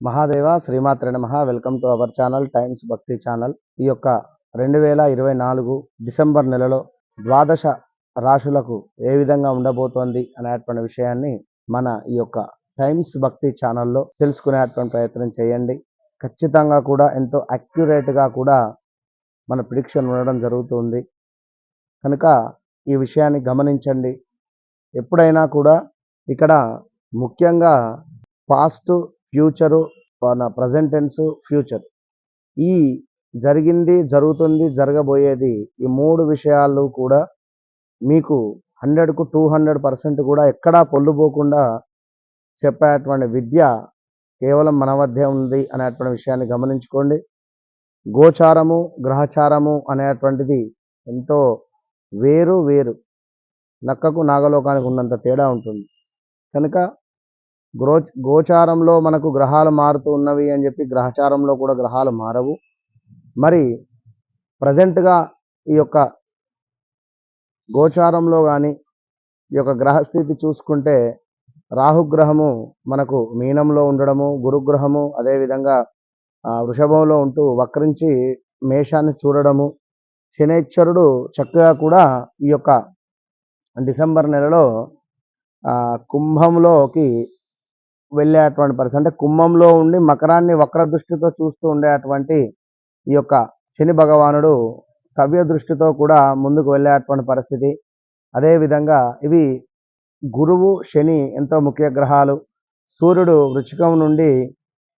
మహాదేవ శ్రీమాత్రే నమః. Welcome to our channel times భక్తి ఛానల్. ఈ యొక్క 2024 డిసెంబర్ నెలలో ద్వాదశ రాశులకు ఏ విధంగా ఉండబోతోంది అనేటువంటి విషయాన్ని మన ఈ యొక్క టైమ్స్ భక్తి ఛానల్లో తెలుసుకునేటువంటి ప్రయత్నం చేయండి. ఖచ్చితంగా కూడా ఎంతో అక్యురేట్గా కూడా మన ప్రిడిక్షన్ ఉండడం జరుగుతుంది కనుక ఈ విషయాన్ని గమనించండి. ఎప్పుడైనా కూడా ఇక్కడ ముఖ్యంగా పాస్ట్, ఫ్యూచరు, మన ప్రజెంట్ టెన్స్, ఫ్యూచర్, ఈ జరిగింది, జరుగుతుంది, జరగబోయేది, ఈ మూడు విషయాలు కూడా మీకు 100కు 200% కూడా ఎక్కడా పొల్లుపోకుండా చెప్పేటువంటి విద్య కేవలం మన వద్దే ఉంది అనేటువంటి విషయాన్ని గమనించుకోండి. గోచారము, గ్రహచారము అనేటువంటిది ఎంతో వేరు వేరు, నక్కకు నాగలోకానికి ఉన్నంత తేడా ఉంటుంది కనుక గోచారంలో మనకు గ్రహాలు మారుతూ ఉన్నవి అని చెప్పి గ్రహచారంలో కూడా గ్రహాలు మారవు. మరి ప్రజెంట్గా ఈ యొక్క గోచారంలో కానీ ఈ యొక్క గ్రహస్థితి చూసుకుంటే రాహుగ్రహము మనకు మీనంలో ఉండడము, గురుగ్రహము అదేవిధంగా వృషభంలో ఉంటూ వక్రించి మేషాన్ని చూడడము, శనైశ్వరుడు చక్కగా కూడా ఈ యొక్క డిసెంబర్ నెలలో కుంభంలోకి వెళ్ళేటువంటి పరిస్థితి, అంటే కుంభంలో ఉండి మకరాన్ని వక్ర దృష్టితో చూస్తూ ఉండేటువంటి ఈ యొక్క శని భగవానుడు సవ్య దృష్టితో కూడా ముందుకు వెళ్ళేటువంటి పరిస్థితి. అదేవిధంగా ఇవి గురువు, శని ఎంతో ముఖ్య గ్రహాలు. సూర్యుడు వృశ్చికం నుండి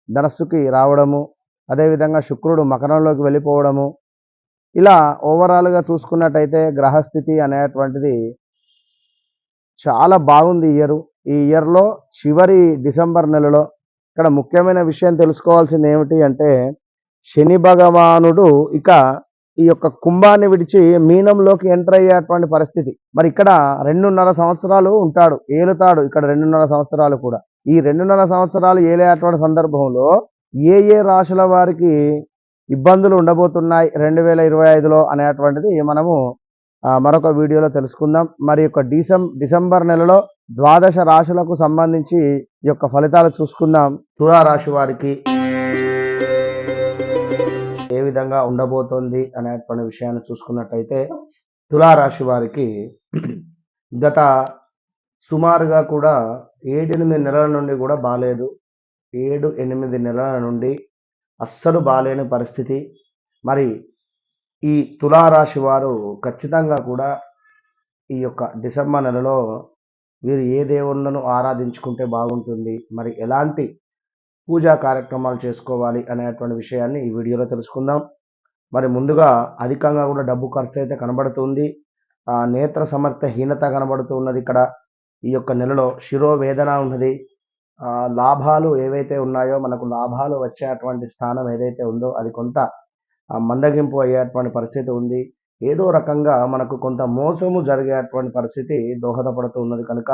ధనస్సుకి రావడము, అదేవిధంగా శుక్రుడు మకరంలోకి వెళ్ళిపోవడము, ఇలా ఓవరాల్గా చూసుకున్నట్టయితే గ్రహస్థితి అనేటువంటిది చాలా బాగుంది ఈ ఇయర్లో. చివరి డిసెంబర్ నెలలో ఇక్కడ ముఖ్యమైన విషయం తెలుసుకోవాల్సింది ఏమిటి అంటే శని భగవానుడు ఇక ఈ యొక్క కుంభాన్ని విడిచి మీనంలోకి ఎంటర్ అయ్యేటువంటి పరిస్థితి. మరి ఇక్కడ 2.5 సంవత్సరాలు ఉంటాడు, ఏలుతాడు. ఇక్కడ 2.5 సంవత్సరాలు కూడా, ఈ 2.5 సంవత్సరాలు ఏలేటువంటి సందర్భంలో ఏ రాశుల వారికి ఇబ్బందులు ఉండబోతున్నాయి 2025లో అనేటువంటిది మనము మరొక వీడియోలో తెలుసుకుందాం. మరి యొక్క డిసెంబర్ నెలలో ద్వాదశ రాశులకు సంబంధించి ఈ యొక్క ఫలితాలు చూసుకుందాం. తులారాశి వారికి ఏ విధంగా ఉండబోతోంది అనేటువంటి విషయాన్ని చూసుకున్నట్టయితే తులారాశి వారికి గత సుమారుగా కూడా 7-8 నెలల నుండి కూడా బాలేదు. 7-8 నెలల నుండి అస్సలు బాలేని పరిస్థితి. మరి ఈ తులారాశి వారు ఖచ్చితంగా కూడా ఈ యొక్క డిసెంబర్ నెలలో వీరు ఏ దేవుళ్ళను ఆరాధించుకుంటే బాగుంటుంది, మరి ఎలాంటి పూజా కార్యక్రమాలు చేసుకోవాలి అనేటువంటి విషయాన్ని ఈ వీడియోలో తెలుసుకుందాం. మరి ముందుగా అధికంగా కూడా డబ్బు ఖర్చు అయితే కనబడుతుంది. నేత్ర సమర్థహీనత కనబడుతూ ఉన్నది. ఇక్కడ ఈ యొక్క నెలలో శిరోవేదన ఉన్నది. లాభాలు ఏవైతే ఉన్నాయో, మనకు లాభాలు వచ్చేటువంటి స్థానం ఏదైతే ఉందో అది కొంత మందగింపు అయ్యేటువంటి పరిస్థితి ఉంది. ఏదో రకంగా మనకు కొంత మోసము జరిగేటువంటి పరిస్థితి దోహదపడుతూ ఉన్నది కనుక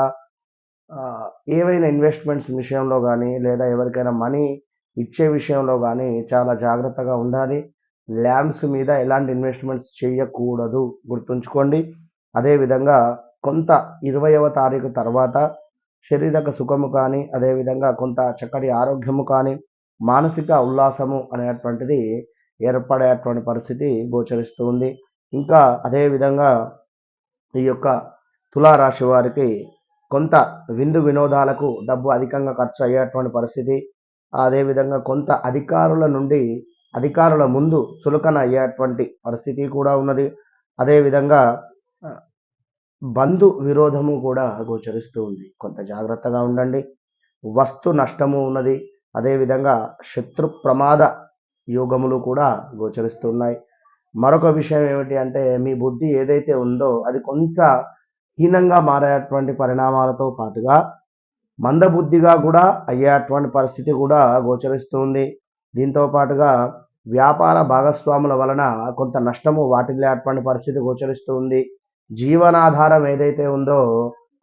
ఏవైనా ఇన్వెస్ట్మెంట్స్ విషయంలో కానీ లేదా ఎవరికైనా మనీ ఇచ్చే విషయంలో కానీ చాలా జాగ్రత్తగా ఉండాలి. ల్యాండ్స్ మీద ఎలాంటి ఇన్వెస్ట్మెంట్స్ చేయకూడదు, గుర్తుంచుకోండి. అదేవిధంగా కొంత 20వ తారీఖు తర్వాత శారీరక సుఖము కానీ, అదేవిధంగా కొంత చక్కటి ఆరోగ్యము కానీ, మానసిక ఉల్లాసము అనేటువంటిది ఏర్పడేటువంటి పరిస్థితి గోచరిస్తూ ఉంది. ఇంకా అదేవిధంగా ఈ యొక్క తులారాశి వారికి కొంత విందు వినోదాలకు డబ్బు అధికంగా ఖర్చు అయ్యేటువంటి పరిస్థితి. అదేవిధంగా కొంత అధికారుల ముందు చులకన అయ్యేటువంటి పరిస్థితి కూడా ఉన్నది. అదేవిధంగా బంధు విరోధము కూడా గోచరిస్తూ ఉంది, కొంత జాగ్రత్తగా ఉండండి. వస్తు నష్టము ఉన్నది. అదేవిధంగా శత్రు ప్రమాద యోగములు కూడా గోచరిస్తున్నాయి. మరొక విషయం ఏమిటి అంటే మీ బుద్ధి ఏదైతే ఉందో అది కొంత హీనంగా మారేటువంటి పరిణామాలతో పాటుగా మందబుద్ధిగా కూడా అయ్యేటువంటి పరిస్థితి కూడా గోచరిస్తుంది. దీంతో పాటుగా వ్యాపార భాగస్వాముల వలన కొంత నష్టము వాటిల్లేటువంటి పరిస్థితి గోచరిస్తుంది. జీవనాధారం ఏదైతే ఉందో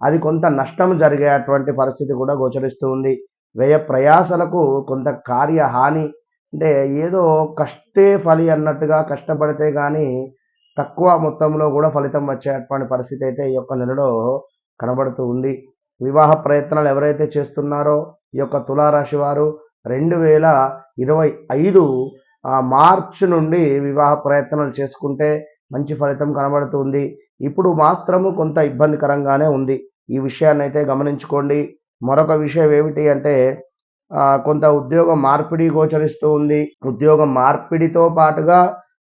అది కొంత నష్టం జరిగేటువంటి పరిస్థితి కూడా గోచరిస్తుంది. వ్యయ ప్రయాసలకు కొంత కార్యహాని, అంటే ఏదో కష్టే ఫలి అన్నట్టుగా కష్టపడితే కానీ తక్కువ మొత్తంలో కూడా ఫలితం వచ్చేటువంటి పరిస్థితి అయితే ఈ యొక్క నెలలో కనబడుతూ ఉంది. వివాహ ప్రయత్నాలు ఎవరైతే చేస్తున్నారో ఈ యొక్క తులారాశి వారు 2025 మార్చి నుండి వివాహ ప్రయత్నాలు చేసుకుంటే మంచి ఫలితం కనబడుతుంది. ఇప్పుడు మాత్రము కొంత ఇబ్బందికరంగానే ఉంది. ఈ విషయాన్ని అయితే గమనించుకోండి. మరొక విషయం ఏమిటి అంటే కొంత ఉద్యోగ మార్పిడి గోచరిస్తూ ఉంది. ఉద్యోగ మార్పిడితో పాటుగా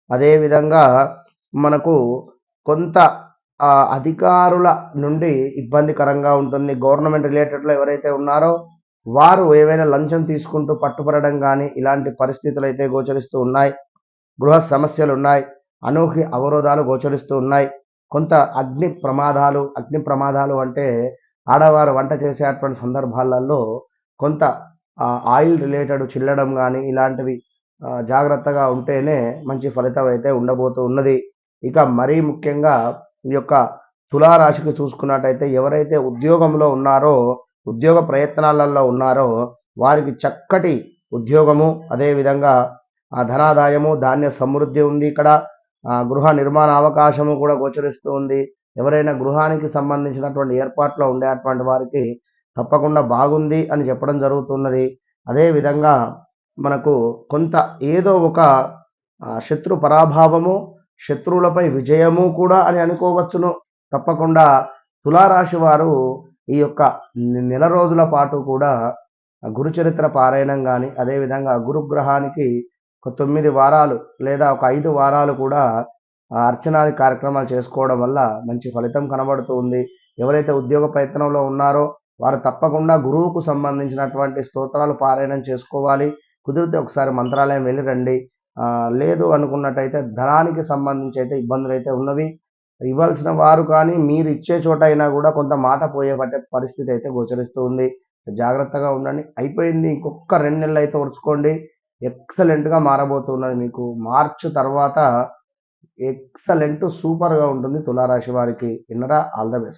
అదేవిధంగా మనకు కొంత అధికారుల నుండి ఇబ్బందికరంగా ఉంటుంది. గవర్నమెంట్ రిలేటెడ్లో ఎవరైతే ఉన్నారో వారు ఏవైనా లంచం తీసుకుంటూ పట్టుబడడం కానీ ఇలాంటి పరిస్థితులు అయితే గోచరిస్తూ ఉన్నాయి. గృహ సమస్యలు ఉన్నాయి. అనూహ్య అవరోధాలు గోచరిస్తూ ఉన్నాయి. కొంత అగ్ని ప్రమాదాలు అంటే ఆడవారు వంట చేసేటువంటి సందర్భాలలో కొంత ఆయిల్ రిలేటెడ్ చిల్లడం కానీ ఇలాంటివి జాగ్రత్తగా ఉంటేనే మంచి ఫలితం అయితే ఉండబోతూ ఉన్నది. ఇక మరీ ముఖ్యంగా ఈ యొక్క తులారాశికి చూసుకున్నట్టయితే ఎవరైతే ఉద్యోగంలో ఉన్నారో, ఉద్యోగ ప్రయత్నాలలో ఉన్నారో వారికి చక్కటి ఉద్యోగము, అదేవిధంగా ధనాదాయము, ధాన్య సమృద్ధి ఉంది. ఇక్కడ గృహ నిర్మాణ అవకాశము కూడా గోచరిస్తూ ఉంది. ఎవరైనా గృహానికి సంబంధించినటువంటి ఏర్పాట్లో ఉండేటువంటి వారికి తప్పకుండా బాగుంది అని చెప్పడం జరుగుతున్నది. అదేవిధంగా మనకు కొంత ఏదో ఒక శత్రు పరాభావము, శత్రువులపై విజయము కూడా అని అనుకోవచ్చును. తప్పకుండా తులారాశి వారు ఈ యొక్క నెల రోజుల పాటు కూడా గురుచరిత్ర పారాయణం కానీ, అదేవిధంగా గురుగ్రహానికి ఒక 9 వారాలు లేదా ఒక 5 వారాలు కూడా అర్చనాది కార్యక్రమాలు చేసుకోవడం వల్ల మంచి ఫలితం కనబడుతూ ఉంది. ఎవరైతే ఉద్యోగ ప్రయత్నంలో ఉన్నారో వారు తప్పకుండా గురువుకు సంబంధించినటువంటి స్తోత్రాలు పారాయణం చేసుకోవాలి. కుదిరితే ఒకసారి మంత్రాలయం వెళ్ళి రండి. లేదు అనుకున్నట్టయితే ధనానికి సంబంధించి అయితే ఇబ్బందులు అయితే ఉన్నవి. ఇవ్వాల్సిన వారు కానీ మీరు ఇచ్చే చోట అయినా కూడా కొంత మాట పోయే పరిస్థితి అయితే గోచరిస్తూ ఉంది. జాగ్రత్తగా ఉండండి. అయిపోయింది, ఇంకొక 2 నెలలు అయితే ఓర్చుకోండి. ఎక్సలెంట్గా మారబోతున్నది. మీకు మార్చ్ తర్వాత ఎక్సలెంట్ సూపర్గా ఉంటుంది తులారాశి వారికి. విన్నరా? All the best.